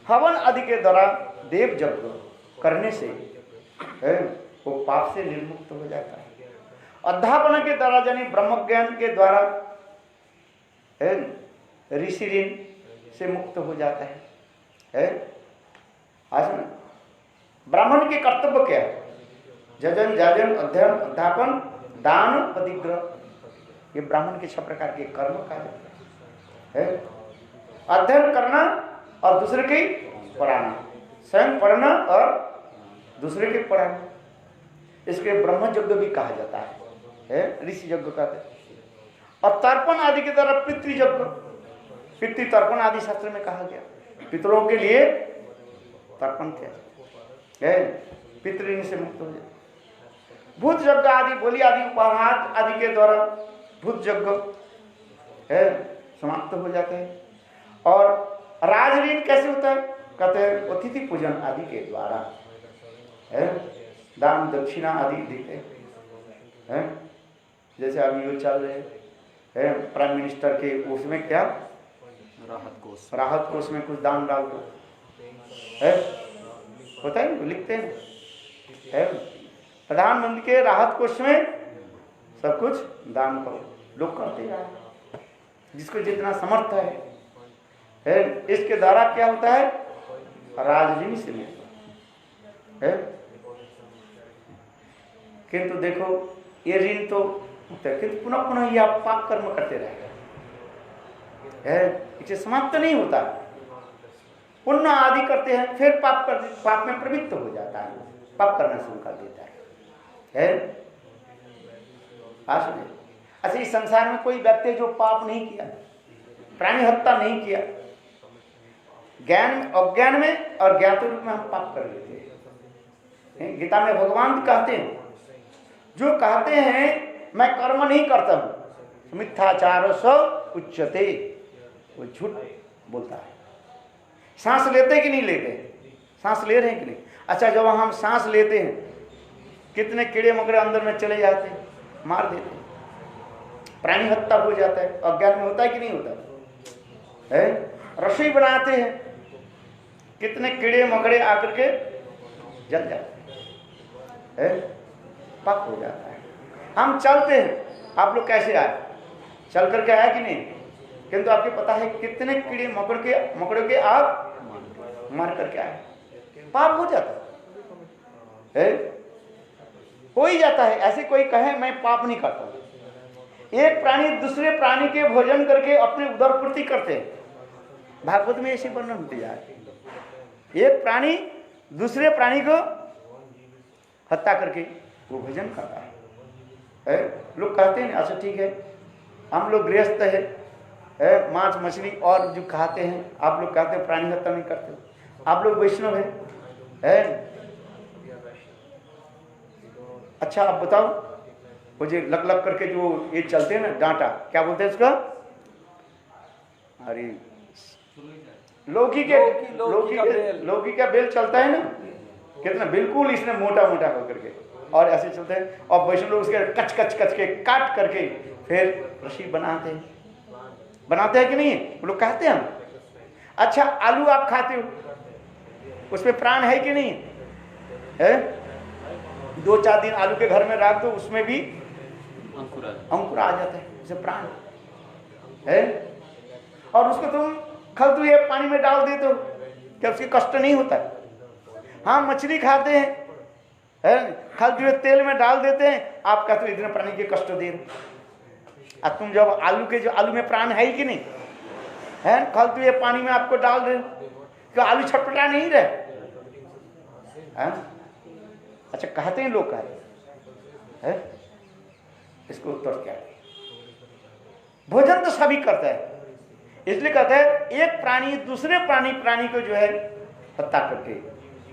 हवन आदि के द्वारा देव यज्ञ करने से है वो पाप से निर्मुक्त हो जाता है। अध्यापन के द्वारा यानी ब्रह्म ज्ञान के द्वारा है ऋषि ऋण से मुक्त हो जाता है। आज ब्राह्मण के कर्तव्य क्या है, जजन जाजन अध्ययन अध्यापन दान प्रतिग्रह, ये ब्राह्मण के 6 प्रकार के कर्म का है। अध्ययन करना और दूसरे के पढ़ाना, स्वयं पढ़ना और दूसरे के पढ़ाना, इसके ब्रह्म यज्ञ भी कहा जाता है ऋषि यज्ञ कहते हैं। और तर्पण आदि के द्वारा पितृयज्ञ, पितृ तर्पण आदि शास्त्र में कहा गया, पितरों के लिए तर्पण किया है, पितृ से मुक्त हो जाए। भूत यज्ञ आदि बलि आदि उपहार आदि के द्वारा भूत यज्ञ है समाप्त हो जाते हैं। और राज ऋण कैसे होता है, कहते हैं अतिथि पूजन आदि के द्वारा है, दान दक्षिणा आदि देते हैं। जैसे अभी वो चल रहे हैं प्राइम मिनिस्टर के उसमें क्या राहत कोष में कुछ दान डाल दो, है होता है ना, लिखते हैं है प्रधानमंत्री के राहत कोष में सब कुछ दान करो, लोग करते हैं जिसको जितना समर्थ है। इसके द्वारा क्या होता है, राजनीति से मिलता है। किंतु देखो ये ऋण तो किंतु पुनः पुनः ये आप पाप कर्म करते रहेगा, इसे समाप्त नहीं होता, पुण्य आदि करते हैं फिर पाप में प्रवृत्त हो जाता है, पाप करना शुरू कर देता है। अच्छा इस संसार में कोई व्यक्ति जो पाप नहीं किया, प्राणी हत्या नहीं किया, ज्ञान अज्ञान में और ज्ञात रूप में हम पाप कर लेते हैं। गीता में भगवान कहते हैं, जो कहते हैं मैं कर्म नहीं करता हूं मिथ्याचार स उच्यते, वो झूठ बोलता है। सांस लेते कि नहीं लेते, सांस ले रहे हैं कि नहीं। अच्छा जब हम सांस लेते हैं कितने कीड़े मकोड़े अंदर में चले जाते हैं, मार देते हैं, प्राणी हत्या हो जाता है, अज्ञान में होता है कि नहीं होता है। रसोई बनाते हैं कितने कीड़े मकोड़े आकर के जल जाते हैं, पाप हो जाता है। हम चलते हैं, आप लोग कैसे आए, चल करके आया कि नहीं, किंतु आपको पता है कितने कीड़े मकोड़े के आप मार करके आए, पाप हो जाता है। हो ही जाता है। ऐसे कोई कहे मैं पाप नहीं करता, एक प्राणी दूसरे प्राणी के भोजन करके अपने उदर पूर्ति करते हैं, भागवत में ऐसे वर्णन होते जा रहे। एक प्राणी दूसरे प्राणी को हत्या करके वो भोजन करता है। लोग कहते हैं अच्छा ठीक है हम लोग गृहस्थ है मांस मछली और जो खाते हैं, आप लोग कहते हैं प्राणी हत्या नहीं करते, आप लोग वैष्णव है। अच्छा आप बताओ वो जो लग लग करके जो ये चलते हैं ना डांटा, क्या बोलते हैं इसका, अरे लौकी का बेल चलता है ना, कितना बिल्कुल इसने मोटा मोटा होकर के और ऐसे चलते हैं। और वैष्णव लोग उसके कच कच कच के काट करके फिर रस्सी बनाते हैं कि नहीं, वो लोग कहते हैं हम। अच्छा आलू आप खाते हो, उसमें प्राण है कि नहीं है, 2-4 दिन आलू के घर में रख दो, उसमें भी अंकुर आ जाता है, उसे प्राण है। और उसको तुम खलते पानी में डाल देते हो, क्या उसके कष्ट नहीं होता है। हाँ मछली खाते हैं खलते हुए तेल में डाल देते हैं, आप कहते हो इतने प्राणी के कष्ट दे रहे। और तुम जब आलू में प्राण है ही कि नहीं है, खलते हुए पानी में आपको डाल रहे हो, क्यों आलू छटपटा नहीं रहे। अच्छा कहते हैं लोग कहते है? इसको उत्तर क्या है? भोजन तो सभी करता है, इसलिए कहते हैं एक प्राणी दूसरे प्राणी को जो है हत्या करके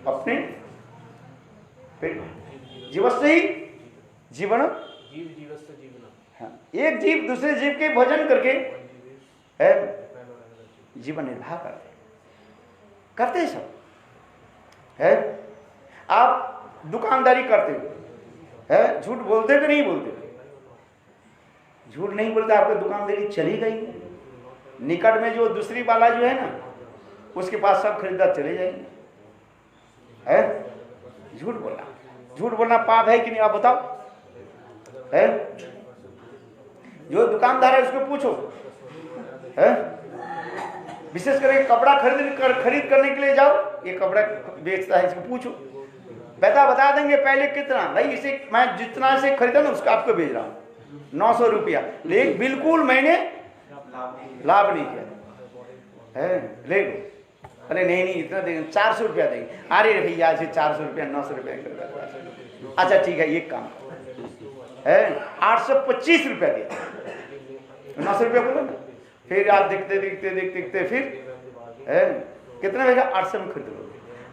अपने पेट जीवस्य ही जीवन, हाँ, एक जीव दूसरे जीव के भोजन करके है जीवन निर्वाह करते हैं सब है। आप दुकानदारी करते हो है, झूठ बोलते कि नहीं बोलते? झूठ नहीं बोलते आपकी दुकानदारी चली गई। निकट में जो दूसरी वाला जो है ना, उसके पास सब खरीदार चले जाएंगे है। झूठ बोलना पाप है कि नहीं आप बताओ है? जो दुकानदार है उसको पूछो है, विशेष करके कपड़ा खरीद करने के लिए जाओ, ये कपड़ा बेचता है इसको पूछो, बता देंगे पहले कितना, भाई इसे मैं जितना से खरीदा ना उसका आपको बेच रहा हूँ 900 रुपया, लेकिन बिल्कुल मैंने लाभ नहीं किया है, ले लो। अरे नहीं इतना देंगे, 400 रुपया देंगे। अरे भैया से 400 रुपया 900 रुपया, अच्छा ठीक है एक काम है 825 रुपया दिया, 900 रुपया बोलो ना। फिर आप देखते फिर है कितना भैया 800 में खरीद लो,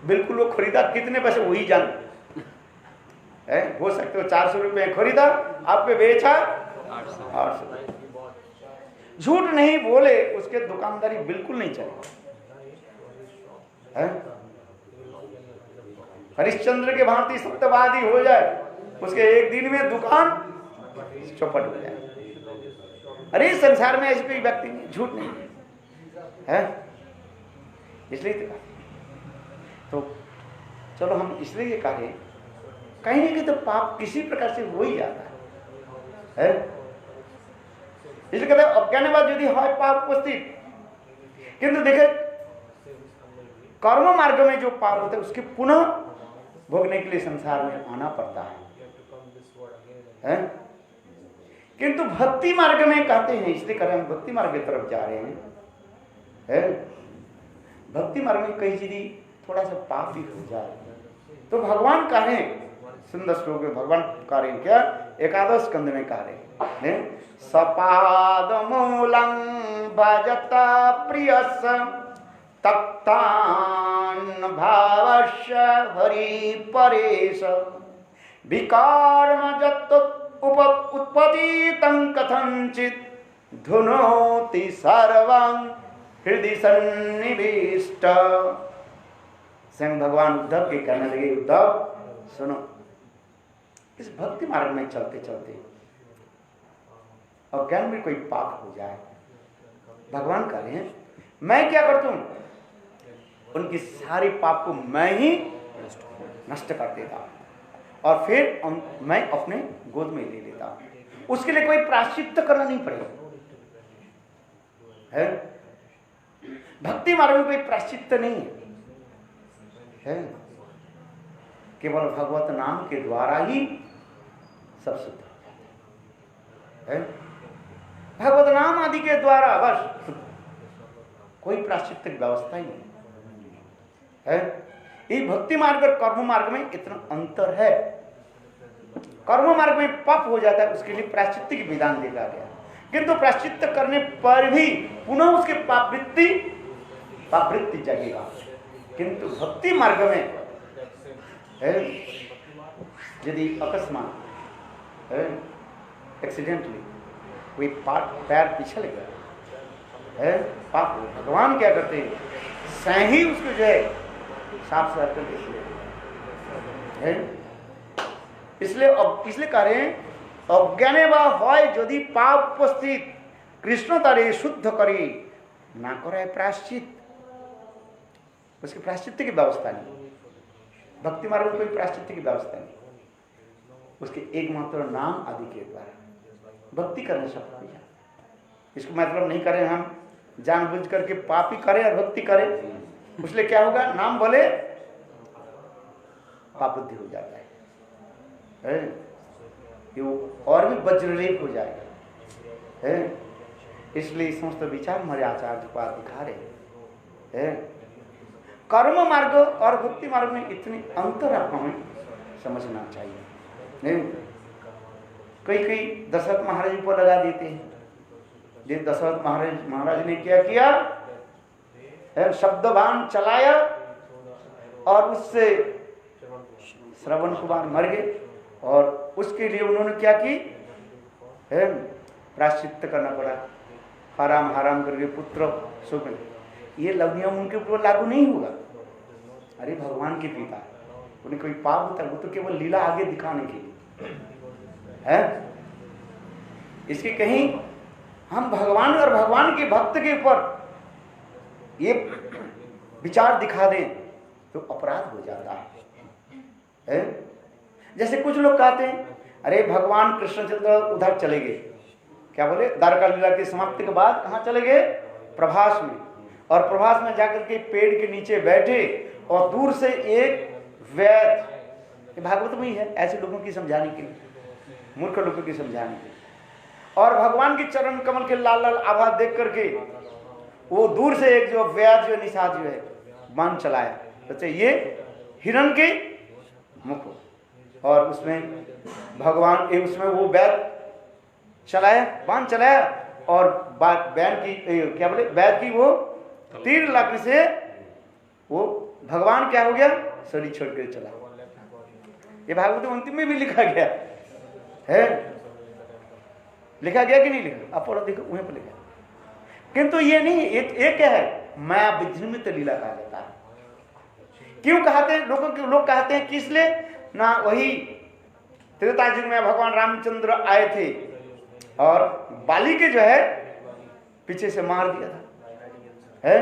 बिल्कुल वो खरीदा कितने पैसे वही जान है। हो सकते हो 400 रुपये खरीदा, आपके बेचा 800। झूठ नहीं बोले उसके दुकानदारी बिल्कुल नहीं चले है। हरिश्चंद्र के भांति सत्यवादी हो जाए, उसके एक दिन में दुकान चौपट हो जाए। अरे संसार में ऐसी कोई व्यक्ति नहीं, झूठ नहीं है। इसलिए तो चलो हम इसलिए ये कहें कहीं नहीं कि तो पाप किसी प्रकार से हो ही जाता है। इसलिए कहते हैं अज्ञानवाद यदि है पाप उपस्थित, किंतु देखे कर्म मार्ग में जो पाप होता है उसके पुनः भोगने के लिए संसार में आना पड़ता है। किंतु भक्ति मार्ग में कहते हैं, इसलिए कह रहे हैं हम भक्ति मार्ग की तरफ जा रहे हैं। भक्ति मार्ग में कहीं यदि थोड़ा सा पाप भी हो जाए तो भगवान कह रहे हैं, सुंदर श्लोक में भगवान कह रहे हैं क्या, एकादश स्कंद में कह रहे हैं सपाद मूलं भजता प्रियस तप्तान भावश्य हरि परेश विकर्म जत उत्पतितं कथंचित धुनोति सर्वं हृदय सन्निविष्ट। स्वयं भगवान उद्धव के कहने लगे, उद्धव सुनो, इस भक्ति मार्ग में चलते चलते अज्ञान में कोई पाप हो जाए, भगवान कह रहे हैं मैं क्या करता हूं, उनकी सारी पाप को मैं ही नष्ट कर देता हूं और फिर मैं अपने गोद में ले लेता हूं। उसके लिए कोई प्रायश्चित्त करना नहीं पड़ेगा है। भक्ति मार्ग में कोई प्रायश्चित्त नहीं है, केवल भगवत नाम के द्वारा ही सब शुद्ध है। भगवत नाम आदि के द्वारा बस, कोई प्रायश्चित्त की व्यवस्था ही नहीं है। ये भक्ति मार्ग और कर्म मार्ग में इतना अंतर है। कर्म मार्ग में पाप हो जाता है, उसके लिए प्रायश्चित्त की विधान देखा गया, किंतु प्रायश्चित्त करने पर भी पुनः उसके पापवृत्ति जगेगा। किंतु भक्ति मार्ग में है यदि अकस्मात एक्सीडेंटली कोई पैर पिछल गया है, पाप हो, भगवान क्या करते हैं सही उसको जो है साफ साफ कर देते हैं। इसलिए कह रहे हैं अज्ञाने वा यदि पाप उपस्थित कृष्ण तारे शुद्ध करे ना करे प्रायश्चित, उसकी प्रायश्चित्त की व्यवस्था नहीं। भक्ति मार्ग में कोई प्रायश्चित्त की व्यवस्था नहीं, उसके एकमात्र नाम आदि के द्वारा भक्ति करने सफल हो जाए। इसको मतलब नहीं करें हम जानबूझ करके पाप ही करें और भक्ति करें, उसलिए क्या होगा, नाम बोले पाप बुद्धि हो जाता है, और भी वज्रलेप हो जाएगा है। इसलिए समस्त विचार हमारे आचार्य पाद दिखा रहे हैं। कर्म मार्ग और भक्ति मार्ग में इतनी अंतर हमें समझना चाहिए। कई कई दशरथ महाराज पर लगा देते हैं। जिस दशरथ महाराज ने क्या किया, शब्दबाण चलाया और उससे श्रवण कुमार मर गए, और उसके लिए उन्होंने क्या की, प्रायश्चित्त करना पड़ा, हराम हराम करके पुत्र सुख। ये नियम उनके ऊपर लागू नहीं होगा। अरे भगवान के पिता, उन्हें कोई पाप होता है, वो तो केवल लीला आगे दिखाने के लिए है। इसके कहीं हम भगवान और भगवान के भक्त के ऊपर ये विचार दिखा दें तो अपराध हो जाता है। जैसे कुछ लोग कहते हैं, अरे भगवान कृष्णचंद्र उधर चले गए, क्या बोले, द्वारका लीला की समाप्ति के बाद कहाँ चले गए, प्रभास में, और प्रभास में जाकर के पेड़ के नीचे बैठे और दूर से एक वैद्य, भागवत में ही है, ऐसे लोगों की समझाने के लिए, मूर्ख लोगों की समझाने के लिए, और भगवान के चरण कमल के लाल लाल आभा देख करके वो दूर से एक जो वैद्य जो निषाद जो है बाण चलाया, तो ये हिरण के मुख, और उसमें भगवान उसमें वो वैद्य चलाया, बाण चलाया, और बैन की क्या बोले, वैद्य की वो तीर लगने से वो भगवान क्या हो गया, शरीर छोड़ कर चला। ये भागवत अंतिम में भी लिखा गया है, लिखा गया कि नहीं लिखा, आप पढ़ो देखो, वहीं पर लिखा। किंतु ये नहीं, एक क्या है, माया विजृंभित लीला कहा जाता है। क्यों कहते हैं लोग कहते हैं, किस लिए ना, वही त्रेता युग में भगवान रामचंद्र आए थे और बाली के जो है पीछे से मार दिया था, है,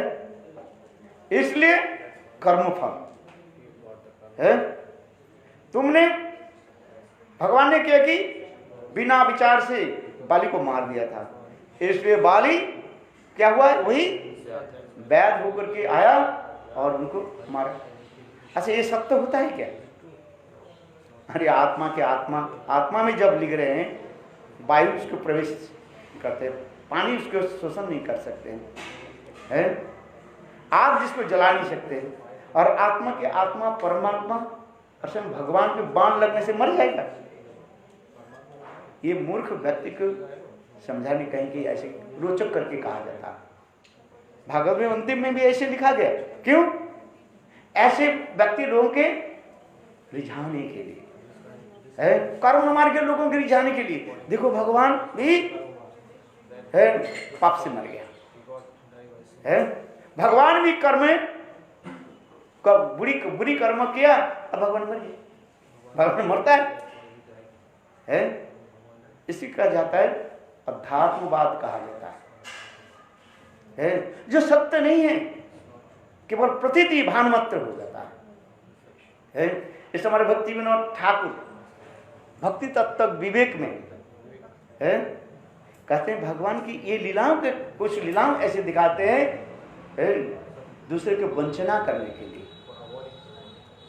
इसलिए कर्मफल है। तुमने, भगवान ने क्या की, बिना विचार से बाली को मार दिया था, इसलिए बाली क्या हुआ, वही वैद्य होकर के आया और उनको मारा। अच्छा, ये सत्य होता है क्या? अरे आत्मा के आत्मा में जब लिख रहे हैं, वायु उसको प्रवेश करते हैं, पानी उसको शोषण नहीं कर सकते हैं, आग जिसको जला नहीं सकते, और आत्मा के आत्मा परमात्मा असल भगवान के बाण लगने से मर जाएगा। ये मूर्ख व्यक्ति को समझाने कहीं कि ऐसे रोचक करके कहा जाता है। भागवत में अंतिम में भी ऐसे लिखा गया। क्यों? ऐसे व्यक्ति लोगों के रिझाने के लिए, है, कर्म मार्ग के लोगों के रिझाने के लिए। देखो भगवान भी है पाप से मर गया, है, भगवान भी कर्म बुरी कर्म किया और भगवान मर गया। भगवान मरता है, इसी कहा जाता है अध्यात्मवाद कहा जाता है, जो सत्य नहीं है, केवल प्रतीति भान मात्र हो जाता है। इस हमारे भक्ति विनोद ठाकुर भक्ति तत्व विवेक में है, कहते हैं भगवान की ये लीलाओं के कुछ लीलाओं ऐसे दिखाते हैं दूसरे के वंचना करने के लिए,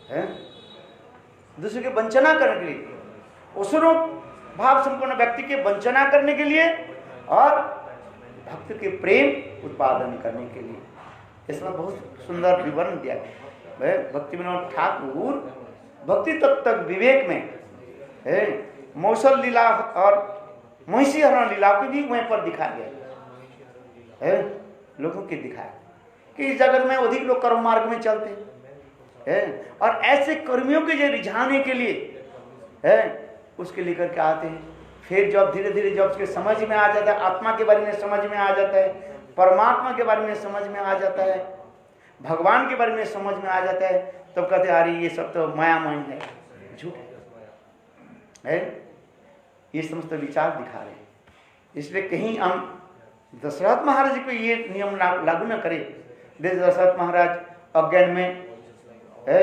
है, दूसरे के वंचना करने के लिए, उसरो भाव संपन्न व्यक्ति के वंचना करने के लिए और भक्त के प्रेम उत्पादन करने के लिए। इसमें बहुत सुंदर विवरण दिया है भक्ति विनोद ठाकुर भक्ति तत्व विवेक में है। मौसल लीला और महिषी हरण लीला को भी वहीं पर दिखा गया है, लोगों के दिखाया कि इस जगत में अधिक लोग कर्म मार्ग में चलते हैं, और ऐसे कर्मियों के जो रिझाने के लिए है उसके लेकर के आते हैं। फिर जब धीरे धीरे जब उसके समझ में आ जाता है, आत्मा के बारे में समझ में आ जाता है, परमात्मा के बारे में समझ में आ जाता है, भगवान के बारे में समझ में आ जाता है, तब कहते अरे ये सब तो मायामय है, झूठ है। ये समस्त विचार दिखा रहे हैं। इसलिए कहीं हम दशरथ महाराज को ये नियम लागू न करें। दशरथ महाराज अज्ञान में है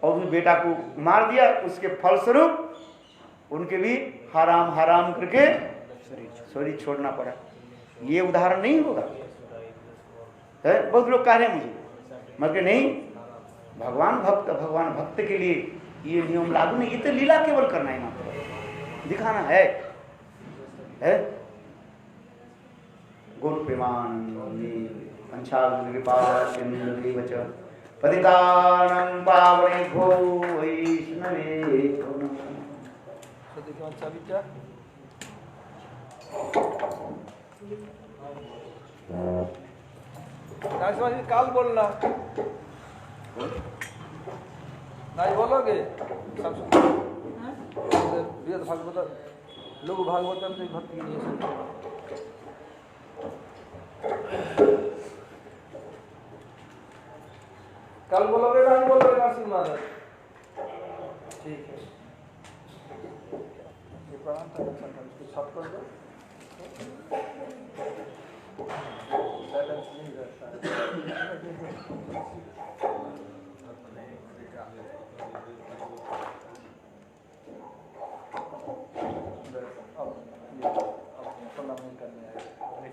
और उस बेटा को मार दिया, उसके फलस्वरूप उनके भी हराम हराम करके शरीर छोड़ना पड़ा। ये उदाहरण नहीं होगा, है? बहुत लोग कह रहे हैं मुझे, मगर नहीं, भगवान भक्त के लिए ये नियम लागू नहीं, ये तो लीला केवल करना है, मात्र दिखाना है। गुरु प्रेमान पतितानां पावनेभ्यो वैष्णवेभ्यो नमः। नरसिम्हा जी काल बोलना नहीं बोलोगे सब वेद भागवत लोग भागवतम से भक्ति के लिए कल बोलोगे नहीं बोलोगे नरसिम्हा जी? ठीक है ये प्रणाम था इसको छप कर दो बैलेंस नहीं रहता अब प्रणाम नहीं करने आए